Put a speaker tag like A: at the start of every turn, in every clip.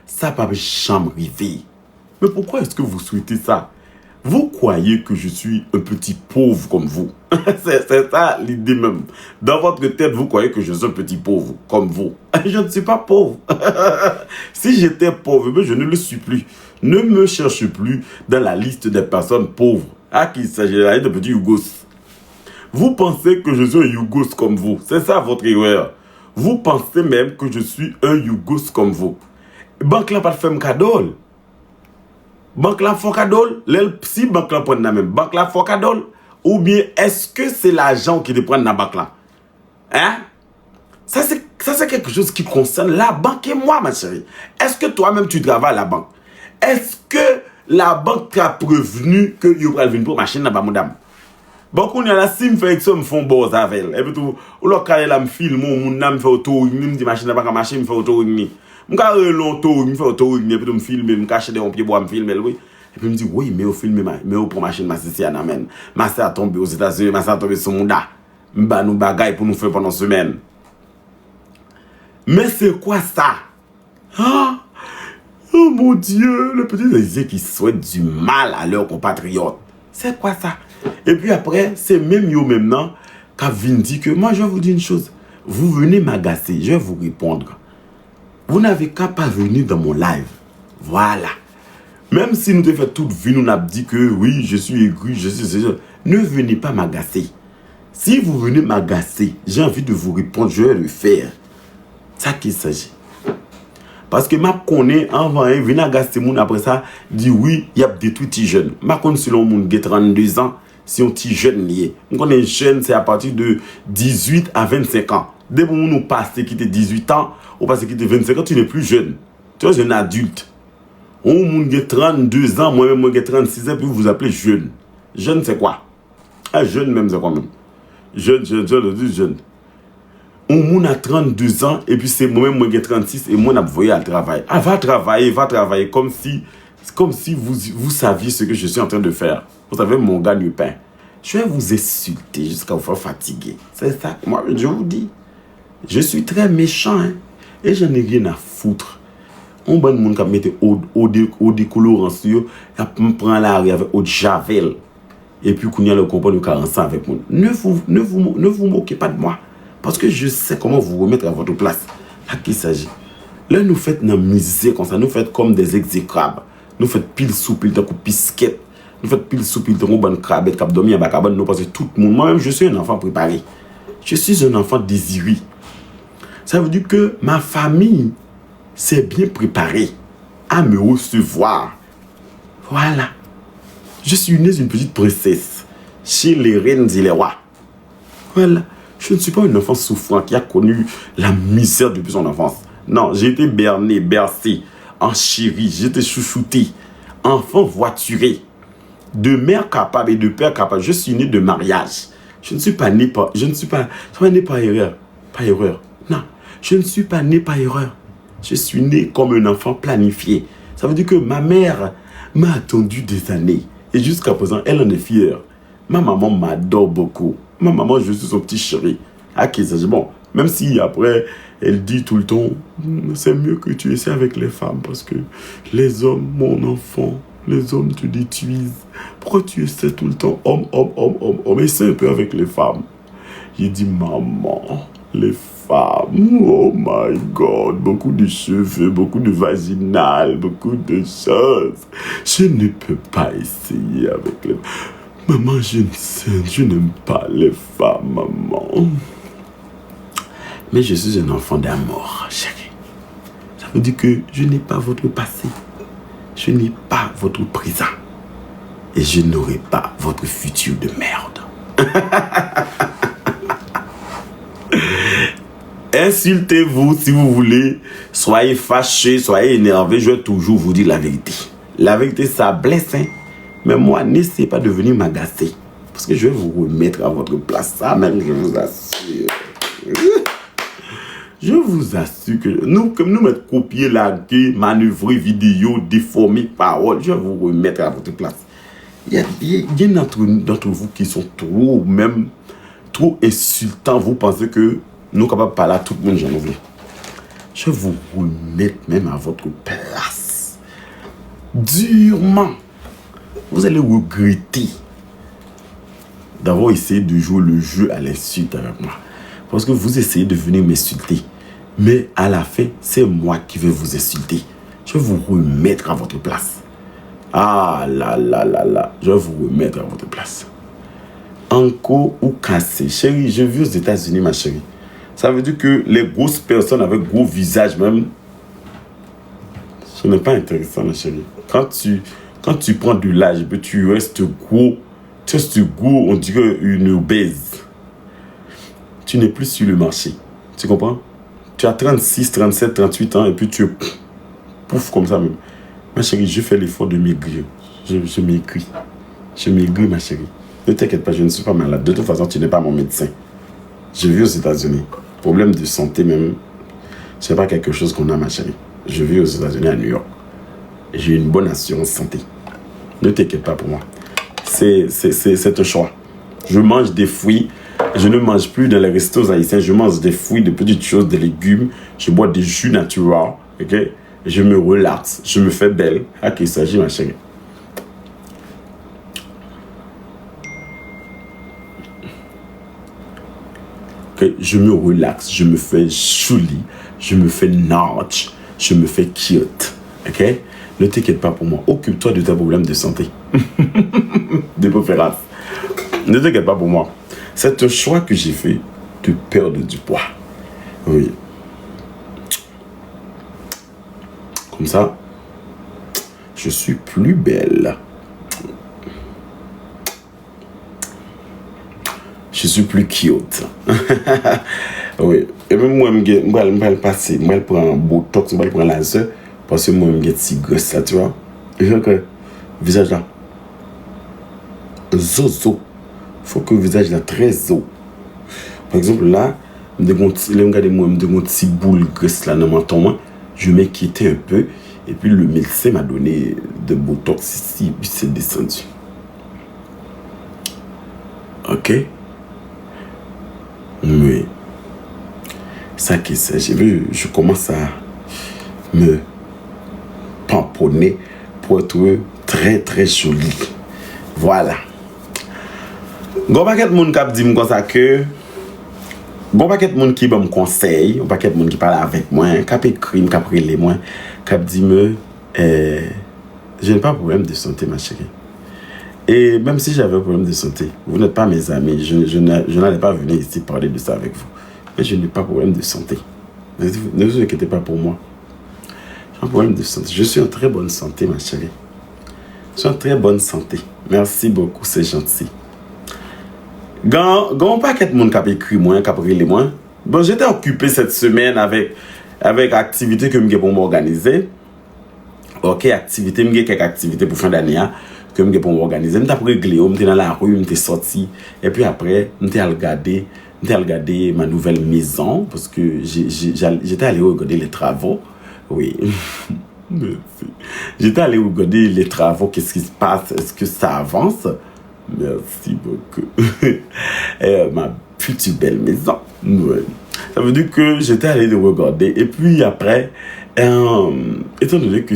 A: ça pas jamais arriver. Mais pourquoi est-ce que vous souhaitez ça? Vous croyez que je suis un petit pauvre comme vous. C'est ça l'idée même. Dans votre tête, vous croyez que je suis un petit pauvre comme vous. Je ne suis pas pauvre. Si j'étais pauvre, mais je ne le suis plus. Ne me cherche plus dans la liste des personnes pauvres. À qui il s'agirait de petits Yougos. Vous pensez que je suis un Yougos comme vous. C'est ça votre erreur. Vous pensez même que je suis un Yougos comme vous. Banque là pas de faire cadeau. Banque là font cadeau. Si banque là prend la même. Banque là font cadeau. Ou bien est-ce que c'est l'argent qui te prend dans la banque là? Hein? Ça c'est quelque chose qui concerne la banque et moi, ma chérie. Est-ce que toi-même tu travailles à la banque? Est-ce que la banque t'a prévenu que tu vas venir pour machine là-bas, madame? Bon, quand il y a la sim fait ça, me font beaux avec. Et puis tout, ou là quand il me filme, mon nam fait auto, il me dit machine là-bas, machine me fait auto, me longtemps, me fait auto, et puis me filme, me cache dans pied bois, me filme, oui. Et puis me dit oui, mais au film, mais au pour machine, ma c'est en amène. Ma c'est a tombé aux États-Unis, ma c'est a tombé sur mon da. M'ba nous bagaille pour nous faire pendant semaine. Mais c'est quoi ça? Ah? Oh mon Dieu, le petit Haïtien qui souhaite du mal à leurs compatriotes. C'est quoi ça? Et puis après, c'est même yo maintenant qui vient dire que moi je vais vous dire une chose. Vous venez m'agacer, je vais vous répondre. Vous n'avez qu'à pas venir dans mon live. Voilà. Même si nous te fait toute vie, nous n'avons dit que oui, je suis aigri, je suis... Ne venez pas m'agacer. Si vous venez m'agacer, j'ai envie de vous répondre, je vais le faire. C'est ça qu'il s'agit. Parce que ma connais avant, venez agacer moun après ça, dit oui, il y a des petits jeunes. Ma connais selon moun qui 32 ans, si on petit jeune lié. On connaît jeune, c'est à partir de 18 à 25 ans. Dès que nous passons qui était 18 ans, ou passé qui était 25 ans, tu n'es plus jeune. Tu es un adulte. On moun qui 32 ans, moi-même moi qui 36 ans, puis vous appelez jeune. Jeune c'est quoi? Ah, jeune même c'est quoi même? Jeune. On moun a 32 ans et puis c'est moi-même moi qui 36 et moi n'a voyé à travail. Ah, va travailler comme si vous saviez ce que je suis en train de faire. Vous savez mon gagne-pain. Je vais vous insulter jusqu'à vous faire fatiguer. C'est ça. Moi je vous dis. Je suis très méchant hein, et j'en ai rien à foutre. On bon monde qui mette eau décolorant sur, il prend la rue avec eau de javel. Et puis qu'on y a le compagnon de 40 ans avec moi. Ne vous moquez pas de moi. Parce que je sais comment vous remettre à votre place. À qui il s'agit? Là, nous faites une misère comme ça. Nous faites comme des exécrables. Nous faites pile sous pile, coup pisquette. Nous faites pile sous pile, bon bonne crabette, cap dormi à bacabane. Nous passons tout le monde. Moi-même, je suis un enfant préparé. Je suis un enfant désiré. Ça veut dire que ma famille s'est bien préparée à me recevoir. Voilà. Je suis née une petite princesse chez les reines et les rois. Voilà. Je ne suis pas un enfant souffrant qui a connu la misère depuis son enfance. Non, j'ai été berné, bercé, enchéri, j'ai été chouchouté, enfant voituré, de mère capable et de père capable. Je suis né de mariage. Je ne suis pas né par... Je ne suis pas né par erreur. Pas erreur. Non, je ne suis pas né par erreur. Je suis né comme un enfant planifié. Ça veut dire que ma mère m'a attendu des années. Et jusqu'à présent, elle en est fière. Ma maman m'adore beaucoup. Ma maman, je suis son petit chéri. Ah, qui s'agit bon. Même si après, elle dit tout le temps, c'est mieux que tu essaies avec les femmes parce que les hommes, mon enfant, les hommes te détruisent. Pourquoi tu essaies tout le temps homme. Essaie un peu avec les femmes. J'ai dit, maman, les femmes, oh my God, beaucoup de cheveux, beaucoup de vaginales, beaucoup de choses. Je ne peux pas essayer avec les... Maman, je n'aime pas les femmes, maman. Mais je suis un enfant d'amour, chérie. Ça veut dire que je n'ai pas votre passé. Je n'ai pas votre présent. Et je n'aurai pas votre futur de merde. Insultez-vous si vous voulez. Soyez fâchés, soyez énervés. Je vais toujours vous dire la vérité. La vérité, ça blesse, hein. Mais moi, n'essayez pas de venir m'agacer. Parce que je vais vous remettre à votre place. Ça même, je vous assure. Je vous assure que nous, comme nous mettons copier, laguer, manœuvrer, vidéo, déformer, parole, je vais vous remettre à votre place. Il y a d'entre vous qui sont trop insultants. Vous pensez que nous sommes capables de parler à tout le monde, j'en oublie. Je vais vous remettre même à votre place. Durement. Vous allez regretter d'avoir essayé de jouer le jeu à l'insulte avec moi. Parce que vous essayez de venir m'insulter. Mais à la fin, c'est moi qui vais vous insulter. Je vais vous remettre à votre place. Ah là là là là. Je vais vous remettre à votre place. Encore ou cassé. Chérie, je vis aux États-Unis, ma chérie. Ça veut dire que les grosses personnes avec gros visage même, ce n'est pas intéressant, ma chérie. Quand tu prends de l'âge, tu restes gros. Tu restes gros, on dirait une obèse. Tu n'es plus sur le marché. Tu comprends? Tu as 36, 37, 38 ans et puis tu pouf comme ça même. Ma chérie, je fais l'effort de maigrir. Je maigris. Je maigris, ma chérie. Ne t'inquiète pas, je ne suis pas malade. De toute façon, tu n'es pas mon médecin. Je vis aux États-Unis. Problème de santé même, ce n'est pas quelque chose qu'on a, ma chérie. Je vis aux États-Unis, à New York. J'ai une bonne assurance santé. Ne t'inquiète pas pour moi. C'est un choix. Je mange des fruits. Je ne mange plus dans les restos haïtiens. Je mange des fruits, des petites choses, des légumes. Je bois des jus naturels. Ok? Je me relaxe. Je me fais belle. À qui il s'agit, ma chérie? Okay? Je me relaxe. Je me fais jolie. Je me fais notch. Je me fais cute. Ok? Ne t'inquiète pas pour moi. Occupe-toi de tes problèmes de santé. De préférence. Ne t'inquiète pas pour moi. C'est un choix que j'ai fait de perdre du poids. Oui. Comme ça, je suis plus belle. Je suis plus cute. Oui. Et même moi, je vais passer. Je vais prendre un botox, je vais prendre un laser. Parce que moi, je suis si grosse là, tu vois. Et je que visage là. Zozo. Il faut que le visage là très zo. Par exemple, là, je regarde moi, je me petit boule graisse là dans mon menton. Je m'inquiétais un peu. Et puis le médecin m'a donné de botox ici. Et puis c'est descendu. Ok? Oui. Ça qui c'est. J'ai vu, je commence à me pamponner pour être très très joli. Voilà. Gon paquet de monde qui dit comme ça que gon paquet de monde qui me conseille, gon paquet de monde qui parle avec moi, qui écrit, qui relève moi, qui dit me je n'ai pas de problème de santé, ma chérie. Et même si j'avais un problème de santé, vous n'êtes pas mes amis, je n'allais pas venir ici parler de ça avec vous. Mais je n'ai pas de problème de santé. Ne vous inquiétez pas pour moi. J'ai un problème de santé. Je suis en très bonne santé, ma chérie. Je suis en très bonne santé. Merci beaucoup, c'est gentil. Quand paquet de monde qui a écrit moi, qui a parlé moi. Bon, j'étais occupé cette semaine avec activités que je pour m'organiser. OK, activité, quelques activités pour fin d'année que je pour m'organiser. Je suis réglé, je suis dans la rue, je suis sorti et puis après, je suis regarder ma nouvelle maison parce que j'étais allé regarder les travaux. Oui. Merci. J'étais allé regarder les travaux, qu'est-ce qui se passe, est-ce que ça avance? Merci beaucoup. Ma future belle maison. Ouais. Ça veut dire que j'étais allé le regarder. Et puis après, étant donné que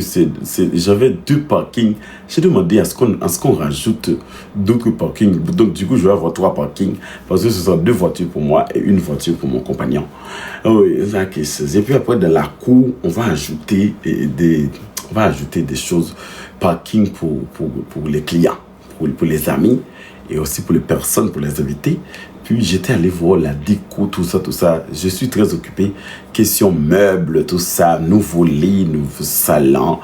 A: j'avais 2 parkings, j'ai demandé à ce qu'on rajoute d'autres parkings. Donc du coup, je vais avoir 3 parkings. Parce que ce sont 2 voitures pour moi et 1 voiture pour mon compagnon. Oui, et puis après, dans la cour, on va ajouter des choses. Parking pour les clients. Pour les amis et aussi pour les personnes, pour les invités. Puis j'étais allé voir la déco, tout ça. Je suis très occupé. Question meubles, tout ça, nouveaux lits, nouveaux salons.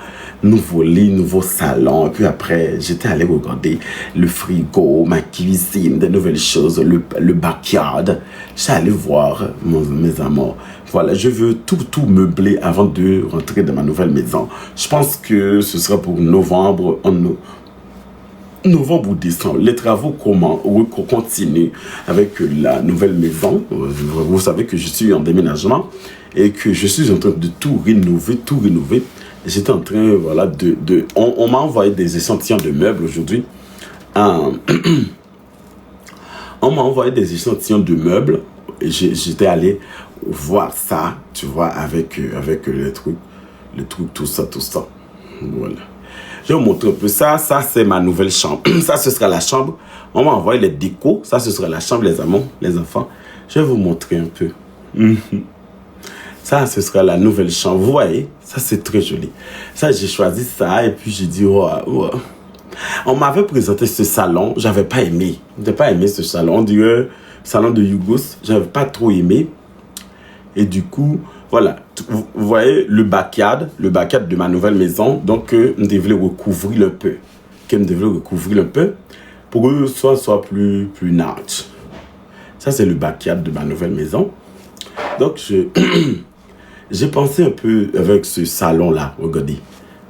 A: Et puis après, j'étais allé regarder le frigo, ma cuisine, des nouvelles choses, le backyard. J'étais allé voir mes amours. Voilà, je veux tout meubler avant de rentrer dans ma nouvelle maison. Je pense que ce sera pour novembre ou décembre. Les travaux continuent avec la nouvelle maison. Vous savez que je suis en déménagement et que je suis en train de tout rénover. J'étais en train, voilà, on m'a envoyé des échantillons de meubles aujourd'hui. On m'a envoyé des échantillons de meubles j'étais allé voir ça, tu vois, avec le truc, tout ça. Voilà. Je vais vous montrer un peu ça. Ça, c'est ma nouvelle chambre. Ça, ce sera la chambre. On m'a envoyé les décos. Ça, ce sera la chambre, les enfants. Je vais vous montrer un peu. Ça, ce sera la nouvelle chambre. Vous voyez, ça, c'est très joli. Ça, j'ai choisi ça et puis j'ai dit, oh. On m'avait présenté ce salon. J'avais pas aimé. Je n'ai pas aimé ce salon. On dirait salon de Yougos. J'avais pas trop aimé. Et du coup, voilà. Vous voyez le backyard de ma nouvelle maison. Donc, je devais le recouvrir un peu. Je devais le recouvrir un peu pour que ce soit plus large. Ça, c'est le backyard de ma nouvelle maison. Donc, j'ai pensé un peu avec ce salon-là, regardez.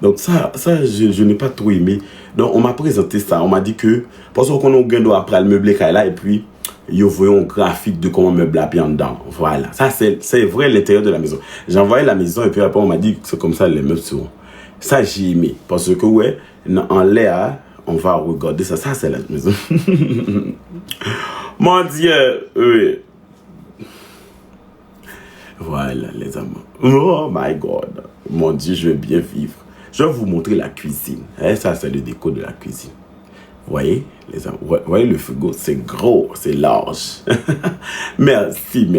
A: Donc, ça je n'ai pas trop aimé. Donc, on m'a présenté ça. On m'a dit que, parce qu'on a gagné après le meublé là, et puis, il y a un graphique de comment meubler bien dedans. Voilà. Ça, c'est vrai l'intérieur de la maison. J'ai envoyé la maison, et puis après, on m'a dit que c'est comme ça les meubles seront. Ça, j'ai aimé. Parce que, ouais, en l'air, on va regarder ça. Ça, c'est la maison. Mon Dieu, oui. Voilà, les amis. Oh my God. Mon Dieu, je vais bien vivre. Je vais vous montrer la cuisine. Et ça, c'est le déco de la cuisine. Vous voyez, les amis? Vous voyez le frigo? C'est gros, c'est large. Merci.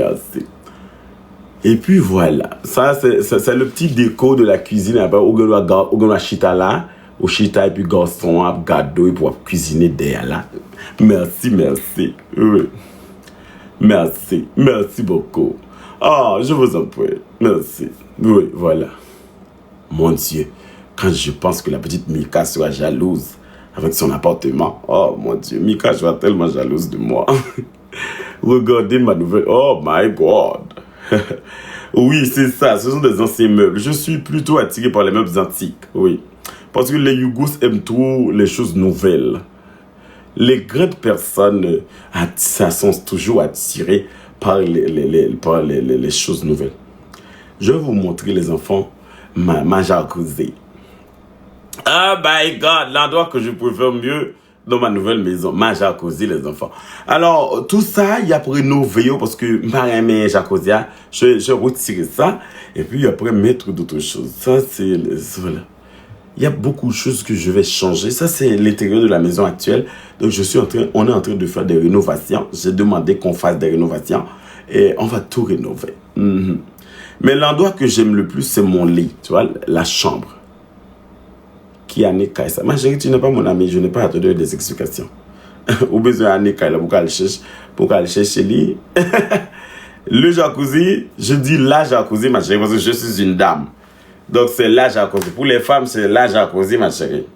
A: Et puis voilà. Ça, c'est le petit déco de la cuisine. Après, on va chita là. Au chita, et puis garçon, gado, et pour cuisiner derrière là. Merci. Oui. Merci beaucoup. Ah, je vous en prie. Merci. Oui, voilà. Mon Dieu, quand je pense que la petite Mika sera jalouse avec son appartement. Oh, mon Dieu, Mika sera tellement jalouse de moi. Regardez ma nouvelle. Oh, my God. Oui, c'est ça. Ce sont des anciens meubles. Je suis plutôt attiré par les meubles antiques. Oui. Parce que les Yougos aiment trop les choses nouvelles. Les grandes personnes sont toujours attirées par les choses nouvelles. Je vais vous montrer, les enfants, ma jacuzzi. Oh my God, l'endroit que je préfère mieux dans ma nouvelle maison, ma jacuzzi, les enfants. Alors, tout ça, il y a pour rénover, parce que ma jacuzzi, je retire ça, et puis après mettre d'autres choses. Ça, c'est... Voilà. Il y a beaucoup de choses que je vais changer. Ça, c'est l'intérieur de la maison actuelle. Donc, on est en train de faire des rénovations. J'ai demandé qu'on fasse des rénovations. Et on va tout rénover. Mais l'endroit que j'aime le plus, c'est mon lit. Tu vois, la chambre. Qui a né ça. Ma chérie, tu n'es pas mon ami. Je n'ai pas à te donner des explications. Ou besoin de Kaila pour qu'elle cherche lit. Le jacuzzi, je dis la jacuzzi, ma chérie, parce que je suis une dame. Donc, c'est la jacuzzi. Pour les femmes, c'est la jacuzzi, ma chérie.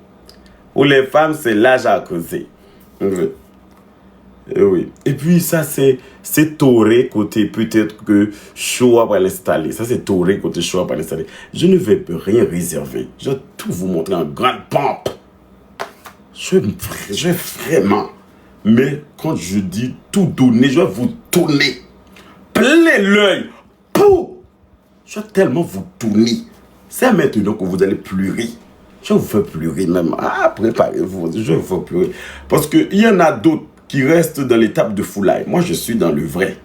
A: Pour les femmes, c'est la jacuzzi. Oui. Et puis, ça, c'est toré côté peut-être que Showa va l'installer. Ça, c'est toré côté Showa va l'installer. Je ne vais rien réserver. Je vais tout vous montrer en grande pompe. Je vais vraiment. Mais quand je dis tout donner, je vais vous tourner. Plein l'œil. Je vais tellement vous tourner. C'est maintenant que vous allez pleurer. Je vais vous faire pleurer même. Ah, préparez-vous. Je vais vous faire pleurer. Parce qu'il y en a d'autres qui restent dans l'étape de foulaille. Moi, je suis dans le vrai.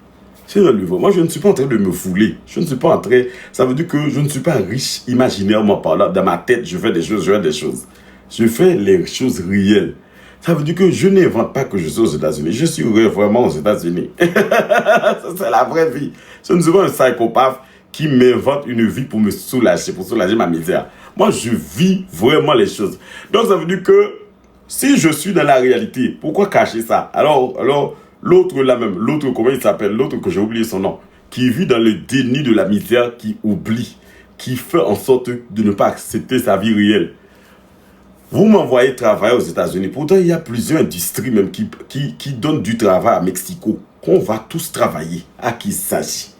A: Moi, je ne suis pas en train de me fouler. Je ne suis pas en train... Ça veut dire que je ne suis pas riche imaginairement parlant. Dans ma tête, je fais des choses. Je fais les choses réelles. Ça veut dire que je n'invente pas que je suis aux États-Unis. Je suis vraiment aux États-Unis. C'est la vraie vie. Je ne suis pas un psychopathe qui m'invente une vie pour me soulager, pour soulager ma misère. Moi, je vis vraiment les choses. Donc, ça veut dire que si je suis dans la réalité, pourquoi cacher ça? Alors l'autre là même, l'autre, comment il s'appelle? L'autre que j'ai oublié son nom, qui vit dans le déni de la misère, qui oublie, qui fait en sorte de ne pas accepter sa vie réelle. Vous m'envoyez travailler aux États-Unis. Pourtant, il y a plusieurs industries même qui donnent du travail à Mexico. Qu'on va tous travailler. À qui il s'agit?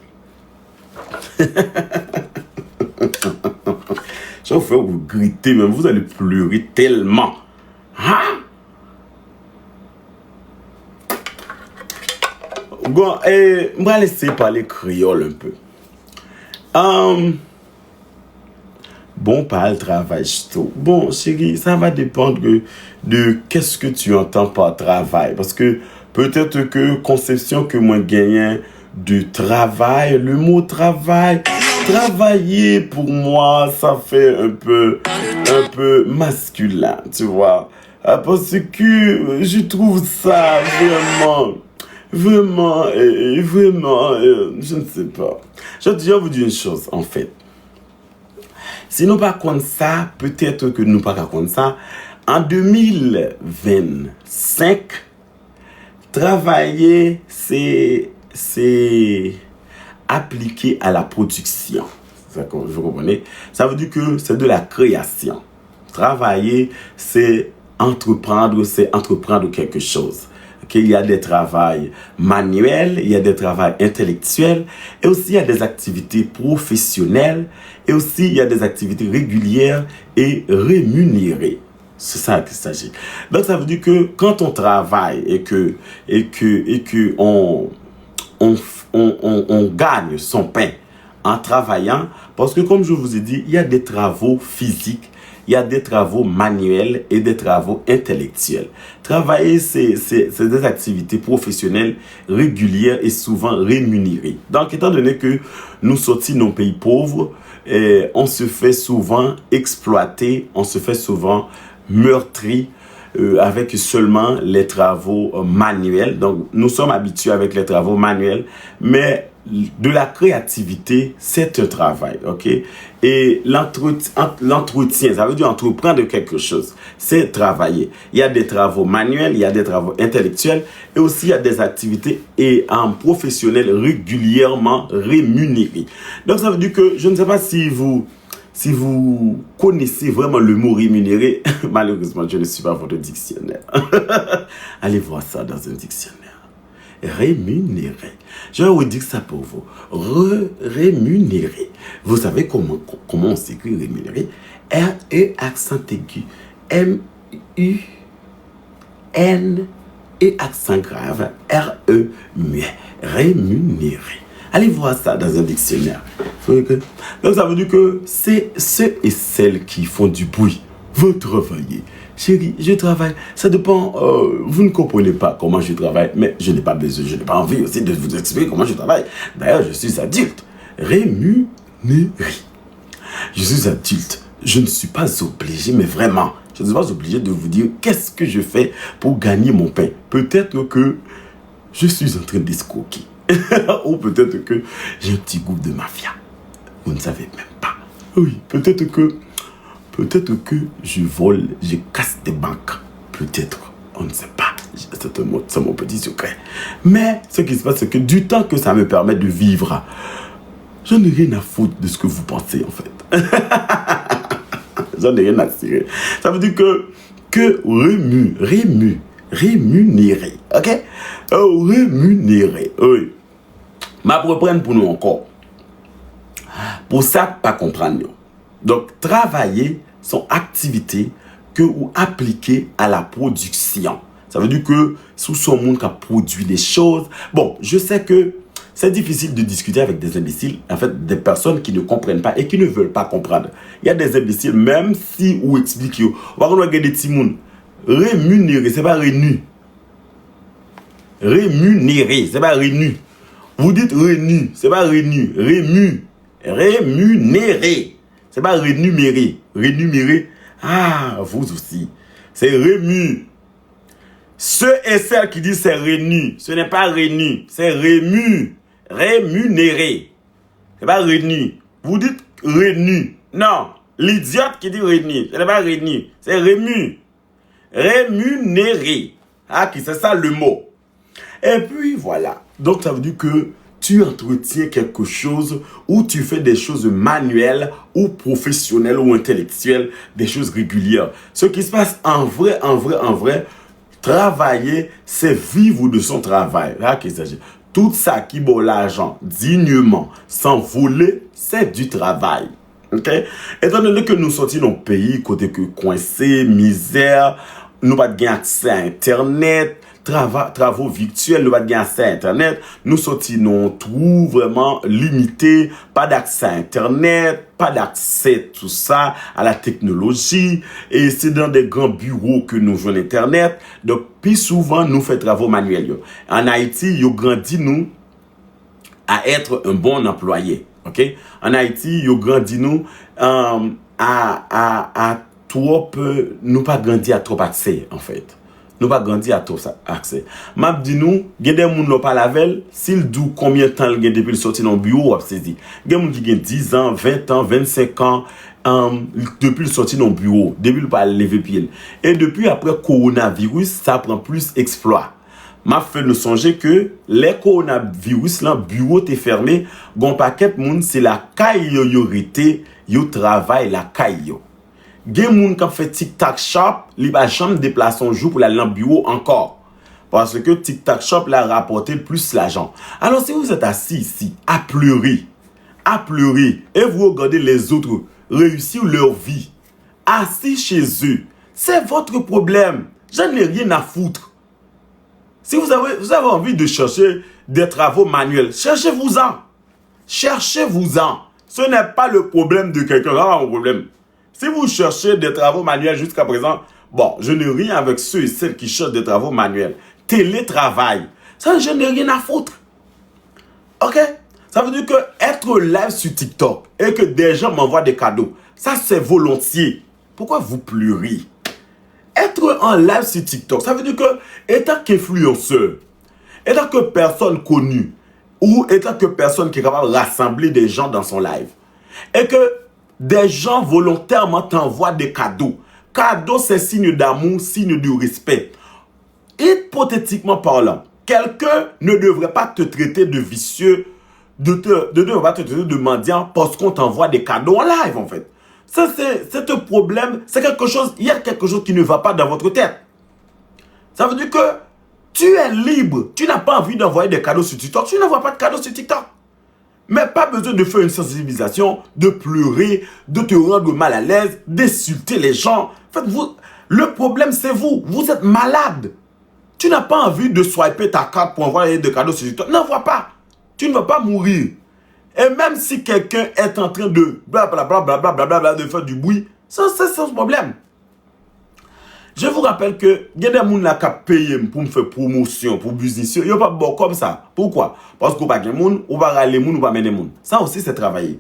A: Je vais vous faire regretter même. Vous allez pleurer tellement. Hein? Bon, on va laisser parler créole un peu. Bon, pas le travail. Bon, chérie, ça va dépendre de qu'est-ce que tu entends par travail. Parce que peut-être que conception que moi gagne de travail. Le mot travail, travailler pour moi, ça fait un peu masculin, tu vois. Parce que je trouve ça vraiment, je ne sais pas. Je vais vous dire une chose, en fait. Si nous pas comme ça, peut-être que nous pas comme ça. En 2025, travailler, c'est appliqué à la production. Vous comprenez? Ça veut dire que c'est de la création. Travailler, c'est entreprendre quelque chose. Il y a des travails manuels, il y a des travails intellectuels, et aussi il y a des activités professionnelles, et aussi il y a des activités régulières et rémunérées. C'est ça qu'il s'agit. Donc ça veut dire que quand on travaille et que on gagne son pain en travaillant, parce que comme je vous ai dit, il y a des travaux physiques, il y a des travaux manuels et des travaux intellectuels. Travailler, c'est des activités professionnelles régulières et souvent rémunérées. Donc, étant donné que nous sortis de nos pays pauvres, on se fait souvent exploiter, on se fait souvent meurtri avec seulement les travaux manuels. Donc, nous sommes habitués avec les travaux manuels, mais de la créativité, c'est un travail, ok? Et l'entretien, ça veut dire entreprendre quelque chose, c'est travailler. Il y a des travaux manuels, il y a des travaux intellectuels, et aussi il y a des activités professionnelles régulièrement rémunérées. Donc ça veut dire que, je ne sais pas si vous connaissez vraiment le mot rémunéré, malheureusement, je ne suis pas votre dictionnaire. Allez voir ça dans un dictionnaire. Rémunéré. Je vais vous dire ça pour vous. Rémunéré. Vous savez comment on s'écrit rémunéré? R-E accent aigu. M-U-N et accent grave. R-E muet. Rémunéré. Allez voir ça dans un dictionnaire. Donc ça veut dire que c'est ceux et celles qui font du bruit. Vous travaillez. Chérie, je travaille. Ça dépend. Vous ne comprenez pas comment je travaille, mais je n'ai pas besoin, je n'ai pas envie aussi de vous expliquer comment je travaille. D'ailleurs, je suis adulte. Rémunéré. Je suis adulte. Je ne suis pas obligé, mais vraiment, je ne suis pas obligé de vous dire qu'est-ce que je fais pour gagner mon pain. Peut-être que je suis en train d'escroquer. Ou peut-être que j'ai un petit groupe de mafia. Vous ne savez même pas. Oui, peut-être que je vole, je casse des banques. Peut-être, on ne sait pas. C'est mon petit secret. Mais ce qui se passe, c'est que du temps que ça me permet de vivre, je n'ai rien à foutre de ce que vous pensez, en fait. J'en ai rien à tirer. Ça veut dire que rémunéré. Ok? Rémunéré. Oui. Ma reprendre pour nous encore. Pour ça, pas comprendre. Donc, travailler sont activités que ou appliquées à la production. Ça veut dire que sous son monde qui a produit des choses. Bon, je sais que c'est difficile de discuter avec des imbéciles, en fait, des personnes qui ne comprennent pas et qui ne veulent pas comprendre. Il y a des imbéciles, même si on explique, on va regarder des petits mouns. Rémunéré, c'est pas rénu. Rémunéré, c'est pas rénu. Vous dites rénu, c'est pas rénu. Rémunéré. C'est pas rémunéré. Rémunéré. Ah, vous aussi. C'est rému. Ceux et celles qui disent c'est rénu, ce n'est pas rénu, c'est rémunéré. C'est pas rénu. Vous dites rénu. Non. L'idiote qui dit rénu, ce n'est pas rénu, c'est rémunéré. Ah, c'est ça le mot. Et puis voilà. Donc ça veut dire que tu entretiens quelque chose ou tu fais des choses manuelles ou professionnelles ou intellectuelles, des choses régulières. Ce qui se passe en vrai, travailler, c'est vivre de son travail. Là qu'il s'agit. Tout ça qui vaut l'argent dignement, sans voler, c'est du travail. Ok? Étant donné que nous sortis dans le pays, côté que coincé, misère, nous pas de accès à Internet, travaux virtuels, nous pas de accès à Internet, nous sortis non tout vraiment limité, pas d'accès à Internet, pas d'accès tout ça à la technologie, et c'est dans des grands bureaux que nous jouons Internet. Donc plus souvent nous fait travaux manuels. En Haïti, yo grandi nous à être un bon employé. OK? En Haïti, yo grandi nous à trop nous pas grandi à trop accès en fait. Nous pas grandi à trop accès. M'a dit nous, gen des moun pas lavel, s'il dou combien de temps il gen depuis le sorti dans bureau, saisi. Gen moun qui gen 10 ans, 20 ans, 25 ans depuis le sorti dans bureau, depuis le pas lever pied. Et depuis après coronavirus, ça prend plus exploit. M'a fait nous songer que les coronavirus là bureau t'est fermé, gon paquet moun c'est la caille yo rete, yo travail la caille yo. Gen moun qui fait tic-tac shop, li ba jamais déplacer un jour pour aller dans bureau encore. Parce que tic-tac shop l'a rapporté plus l'argent. Alors si vous êtes assis ici à pleurer et vous regardez les autres réussir leur vie assis chez eux, c'est votre problème. J'en ai rien à foutre. Si vous avez envie de chercher des travaux manuels, cherchez-vous-en. Cherchez-vous-en. Ce n'est pas le problème de quelqu'un. Ah, mon problème. Si vous cherchez des travaux manuels jusqu'à présent, bon, je n'ai rien avec ceux et celles qui cherchent des travaux manuels. Télétravail. Ça, je n'ai rien à foutre. OK? Ça veut dire que être live sur TikTok et que des gens m'envoient des cadeaux, ça, c'est volontiers. Pourquoi vous pleurez? Être en live sur TikTok, ça veut dire que, étant qu'influenceur, étant que personne connue, ou étant que personne qui est capable de rassembler des gens dans son live, et que des gens volontairement t'envoient des cadeaux. Cadeaux, c'est signe d'amour, signe de respect. Hypothétiquement parlant, quelqu'un ne devrait pas te traiter de vicieux, ne devrait pas te traiter de mendiant parce qu'on t'envoie des cadeaux en live, en fait. Ça, c'est un problème, c'est quelque chose, il y a quelque chose qui ne va pas dans votre tête. Ça veut dire que tu es libre, tu n'as pas envie d'envoyer des cadeaux sur TikTok, tu n'envoies pas de cadeaux sur TikTok. Mais pas besoin de faire une sensibilisation, de pleurer, de te rendre mal à l'aise, d'insulter les gens. En fait, le problème c'est vous êtes malade. Tu n'as pas envie de swiper ta carte pour envoyer des cadeaux sur TikTok, n'envoie pas. Tu ne vas pas mourir. Et même si quelqu'un est en train de blablabla, de faire du bruit, ça c'est son problème. Je vous rappelle que il y a des gens qui payé pour me faire promotion, pour business. Il n'y a pas bon comme ça. Pourquoi? Parce qu'on pas de gens, on va râler les gens, on va mener les gens. Ça aussi c'est travailler.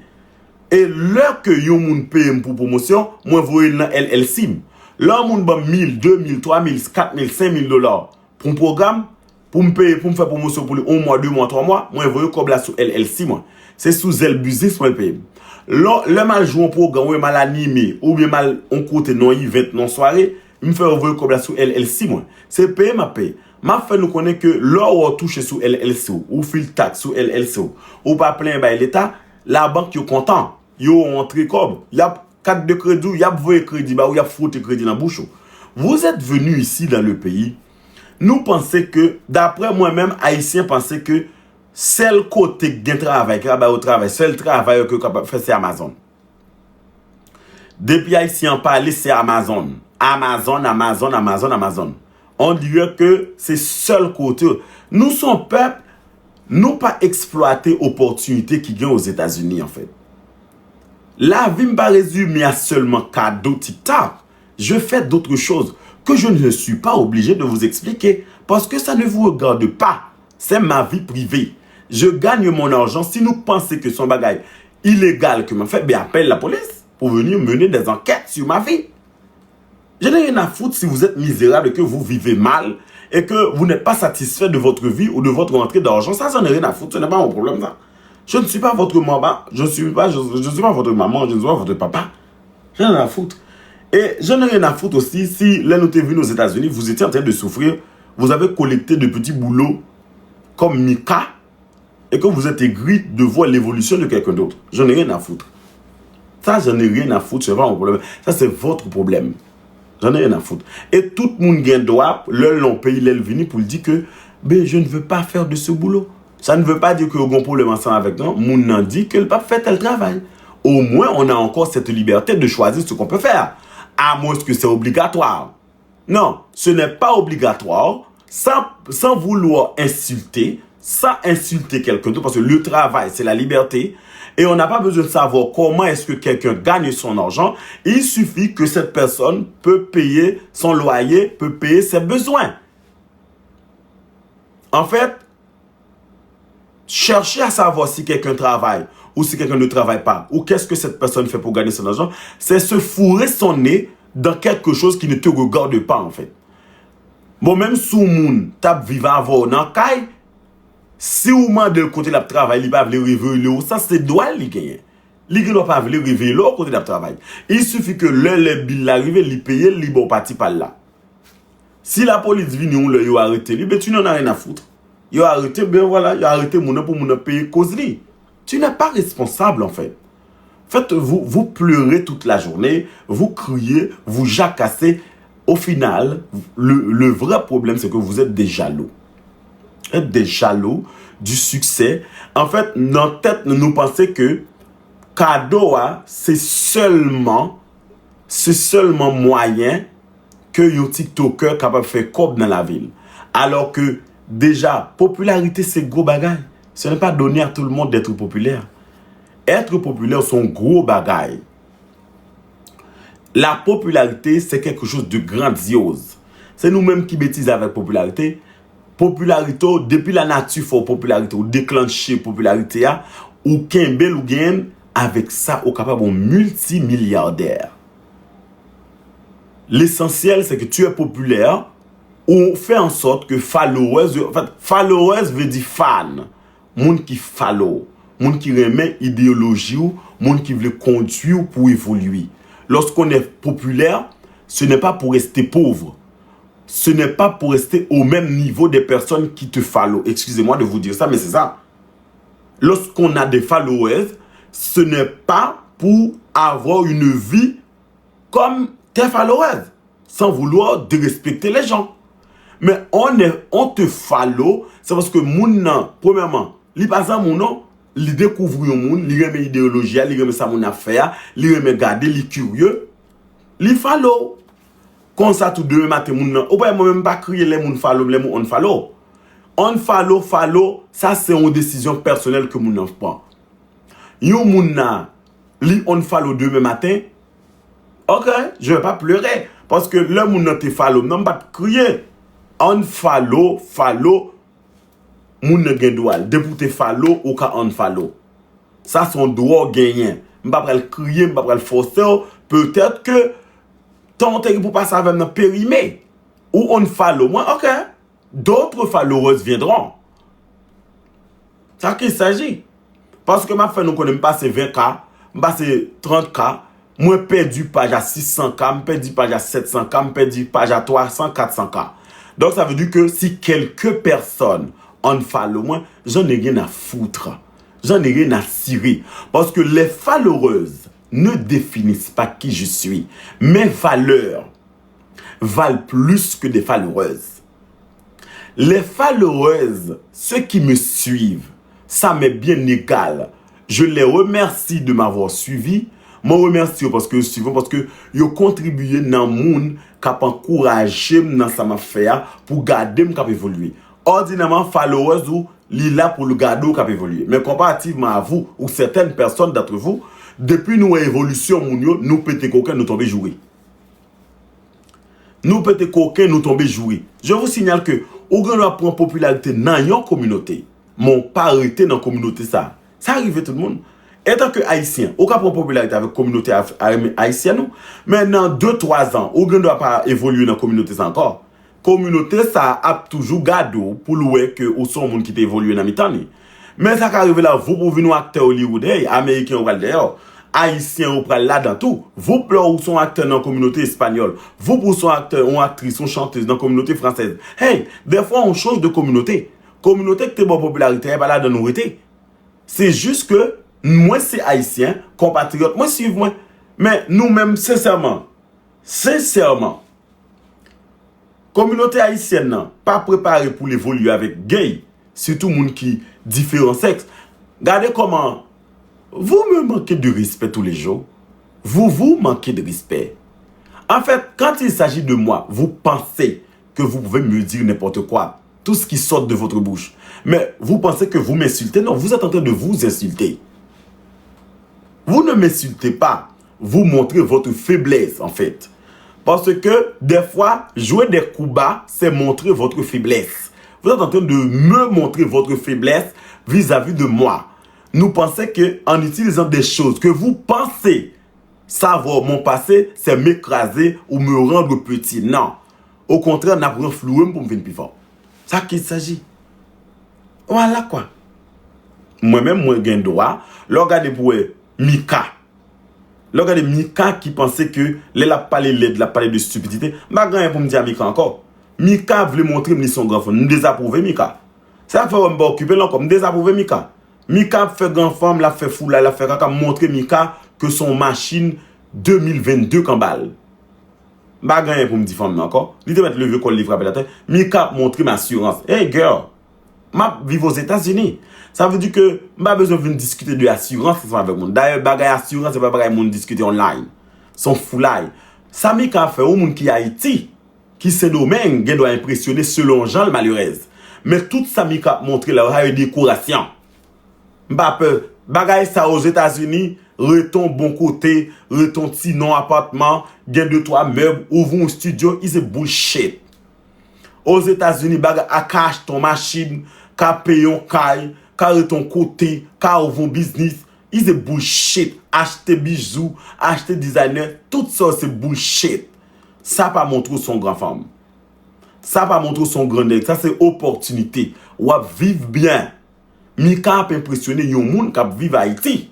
A: Et l'heure que les gens payent pour promotion, moi je vois dans LLC. Là, on va 1000, 2000, 3000, 4000, 5000 dollars pour un programme, pour me payer, pour me faire promotion pour 1 mois, 2 mois, 3 mois. Moi je vois comme là sur LLC. C'est sous Zelle Business moi je paye. Le mal joué un programme, ou mal animé, ou bien mal on côté non event, non soirée. Je me fais envoyer comme là sur LLC moi. C'est payé ma paye. M'a fait nous connaître que l'or touché sur LLC ou fil tax sur LLC ou pas plein by l'état, la banque est content. Yo entré comme il y a carte de crédit, il y a voyé crédit bah ou il y a foutu crédit dans bouche. Vous êtes venu ici dans le pays. Nous pensons que d'après moi-même haïtien pensait que seul côté de travail qui au travail, seul travail que capable faire c'est Amazon. Depuis haïtien parler c'est Amazon. Amazon. On dirait que c'est seul côté. Nous sommes peuple, nous pas exploiter opportunité qui gagne aux États-Unis en fait. La vie me pas résumée à seulement cadeau TikTok. Je fais d'autres choses que je ne suis pas obligé de vous expliquer parce que ça ne vous regarde pas. C'est ma vie privée. Je gagne mon argent. Si nous pensez que son bagage illégal que m'a fait, ben appelle la police pour venir mener des enquêtes sur ma vie. Je n'ai rien à foutre si vous êtes misérable et que vous vivez mal et que vous n'êtes pas satisfait de votre vie ou de votre rentrée d'argent. Ça, j'en ai rien à foutre. Ce n'est pas mon problème, ça. Je ne suis pas votre maman. Je ne suis pas votre maman. Je ne suis pas votre papa. J'en ai rien à foutre. Et je n'ai rien à foutre aussi si là nous étions venus aux États-Unis, vous étiez en train de souffrir, vous avez collecté de petits boulots comme Mika et que vous êtes aigri de voir l'évolution de quelqu'un d'autre. Je n'ai rien à foutre. Ça, je n'ai rien à foutre. Ce n'est pas mon problème. Ça, c'est votre problème. J'en ai rien à foutre. Et tout le monde gagne droit, l'on paye, l'elle venu pour dire que ben, je ne veux pas faire de ce boulot. Ça ne veut pas dire que vous avez un problème ensemble avec nous. Moun nan dit que le pape fait tel travail. Au moins, on a encore cette liberté de choisir ce qu'on peut faire. À moins que c'est obligatoire. Non, ce n'est pas obligatoire. Sans vouloir insulter, sans insulter quelqu'un d'autre, parce que le travail, c'est la liberté. Et on n'a pas besoin de savoir comment est-ce que quelqu'un gagne son argent. Il suffit que cette personne peut payer son loyer, peut payer ses besoins. En fait, chercher à savoir si quelqu'un travaille ou si quelqu'un ne travaille pas, ou qu'est-ce que cette personne fait pour gagner son argent, c'est se fourrer son nez dans quelque chose qui ne te regarde pas, en fait. Bon, même si moun tap vivant avant nan kay, si ou man de côté de travail, il va vle révéler, ça c'est droit li gagner. Li ne doit pas vle révéler au côté de travail. Il suffit que le bill arrive, li paye, li bon parti par là. Si la police vient ou le yo arrêté, li, ben tu n'en as rien à foutre. Yo arrêté, ben voilà, yo arrêté moun pour moun payer cause li. Tu n'es pas responsable en fait. En fait, vous pleurez toute la journée, vous criez, vous jacassez. Au final, le vrai problème, c'est que vous êtes des jaloux. Vous êtes des jaloux du succès. En fait, dans notre tête, nous pensons que cadeau, c'est seulement moyen que un TikToker capable de faire comme dans la ville. Alors que déjà, popularité, c'est gros bagage. Ce n'est pas donné à tout le monde d'être populaire. Être populaire, c'est un gros bagage. La popularité, c'est quelque chose de grandiose. C'est nous-mêmes qui bêtisons avec popularité. Popularité, depuis la nature, faut popularité, ou déclencher popularité, ou qu'un bel ou gain, avec ça, ou capable de multimilliardaire. L'essentiel, c'est que tu es populaire, ou fait en sorte que followers, en fait, followers veut dire fan. Moun qui follow, moun qui remet idéologie ou moun qui veut conduire pour évoluer. Lorsqu'on est populaire, ce n'est pas pour rester pauvre. Ce n'est pas pour rester au même niveau des personnes qui te follow. Excusez-moi de vous dire ça, mais c'est ça. Lorsqu'on a des followers, ce n'est pas pour avoir une vie comme tes followers, sans vouloir dérespecter les gens. Mais on te follow, c'est parce que moun, premièrement, li pas ça moun non, li découvre un moun, li remet idéologie, li remet ça moun affaire, li remet garder, li curieux, li follow. Comme ça tout demain matin moun nan, ou pas moi même pas crier les moun follow, les moun on follow. On follow, ça c'est une décision personnelle que moun prend. Yon moun nan, li on follow demain matin, OK, je vais pas pleurer parce que le moun nan te follow, non pas crier. On follow, moun ne gen droit. Depuis te follow ou ka on follow. Ça son droit gagné. M'pa pral crier, m'pa pral forcer, peut-être que ton te pour passer avec un périmé ou on follow moi, OK. D'autres followers viendront. Ça qu'il s'agit. Parce que ma fait nous connaît passer 20K, passer 30K, moi perdu page à 600K, perdu page à 700K, perdu page à 300, 400K. Donc ça veut dire que si quelques personnes on follow moi, j'en ai rien à foutre. J'en ai rien à cirer. Parce que les followers ne définissent pas qui je suis. Mes valeurs valent plus que des followers. Les followers, ceux qui me suivent, ça m'est bien égal. Je les remercie de m'avoir suivi. Je remercie parce que ils ont contribué dans le monde qui a encouragé dans ça m'a fait pour garder me cap évoluer. Ordinairement followers ou li là pour le garder cap évoluer. Mais comparativement à vous ou certaines personnes d'entre vous, depuis nous évolution nous pété coquin nous tomber jouer. Nous pété coquin nous tomber jouer. Je vous signale que au grand prend popularité dans une communauté, mon pas arrêté dans communauté ça. Ça arrive tout le monde. Étant que haïtien, au cas pour popularité avec communauté haïtienne, maintenant 2-3 ans, on ne doit pas évoluer dans la communauté encore. Communauté ça a toujours gardé pour louer que au son monde qui t'a évolué dans mitani. Mais ça qui arrive là, vous pour venir acteur hollywoodais, américain ou d'ailleurs, haïtien ou là dans tout. Vous pour son acteur dans la communauté espagnole, vous pour son acteur ou actrice ou chanteuse dans la communauté française. Hey, des fois on change de communauté. Communauté qui est bonne popularité, elle va là dans nous été. C'est juste que moi c'est haïtien, compatriote, moi suivez moi. Mais nous-mêmes sincèrement, communauté haïtienne non, pas préparée pour l'évoluer avec gay, surtout moun qui différents sexes. Regardez comment vous me manquez de respect tous les jours. Vous manquez de respect. En fait, quand il s'agit de moi, vous pensez que vous pouvez me dire n'importe quoi, tout ce qui sort de votre bouche. Mais vous pensez que vous m'insultez? Non, vous êtes en train de vous insulter. Vous ne m'insultez pas. Vous montrez votre faiblesse, en fait. Parce que, des fois, jouer des coups bas, c'est montrer votre faiblesse. Vous êtes en train de me montrer votre faiblesse vis-à-vis de moi. Nous pensons qu'en utilisant des choses que vous pensez savoir mon passé, c'est m'écraser ou me rendre petit. Non. Au contraire, on a pris un flou pour me venir plus fort. C'est ça qu'il s'agit. Voilà quoi. Moi-même, moi, j'ai un droit. Regardez pour Mika. Regardez Mika qui pensait que elle a parlé l'aide, la parlé de stupidité. Je n'ai rien pour me dire à Mika encore. Mika voulait montrer que son grand frère. Nous désapprouver Mika. Ça fait me occuper là comme désapprouver Mika. Mika fait grand femme, la fait fou, la fait caca, montrer Mika que son machine 2022 qu'en balle. Je n'ai rien pour me dire femme encore. Il te mettre le vieux col livre à la tête. Mika montrer ma assurance. Hey girl, je vis aux États-Unis. Ça veut dire que je n'ai pas besoin de discuter de l'assurance avec moi. D'ailleurs, bagay assurance, c'est pas bagay moun discuter online. Son foulay. Ça Mika fait au monde qui Haïti, qui se domaine, qui doit impressionner selon Jean le malheureux. Mais tout ça Mika montré là, il y a une décoration. Pas peur. Bagay ça aux États-Unis, reton bon côté, reton petit non appartement, gain de trois meubles, ouvre un studio, c'est bullshit. Aux États-Unis, bagay à cash ton machine, ka payon caille, ka reton côté, ka ouvre un business, c'est bullshit. Acheter bijoux, acheter designer, tout ça c'est bullshit. Ça pas montrer son grand femme. Ça pas montrer son grand nègre, ça c'est opportunité. Ou vivre bien. Mika a impressionné yon moun qui vivre à Haïti,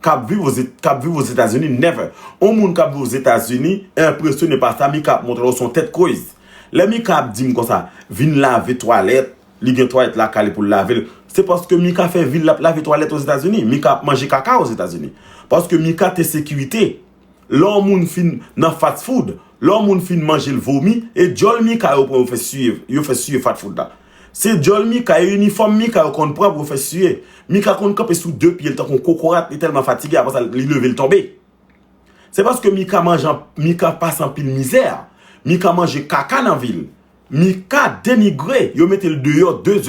A: qui vivre aux États-Unis, never. Un moun qui vivre aux États-Unis impressionné par ça, Mika montre son tête creuse. Les Mika dit comme ça, vin laver toilette, li gen toilette la calé pour laver. C'est parce que Mika fait vin laver toilette aux États-Unis, Mika manger caca aux États-Unis. Parce que Mika te sécurité. L'homme moun fin dans fast food, l'homme moun fin manger le vomi et Jol Mika yo fait suivre fast food là. C'est Jol Mika et uniforme Mika qu'on prend pour faire suer. Mika qu'on campe sous deux pieds, le temps qu'on cocorat, il est tellement fatigué, après ça, il lever le tomber. C'est parce que Mika passe en pile misère. Mika mange caca dans la ville. Mika dénigré, il mette le dehors 2 heures.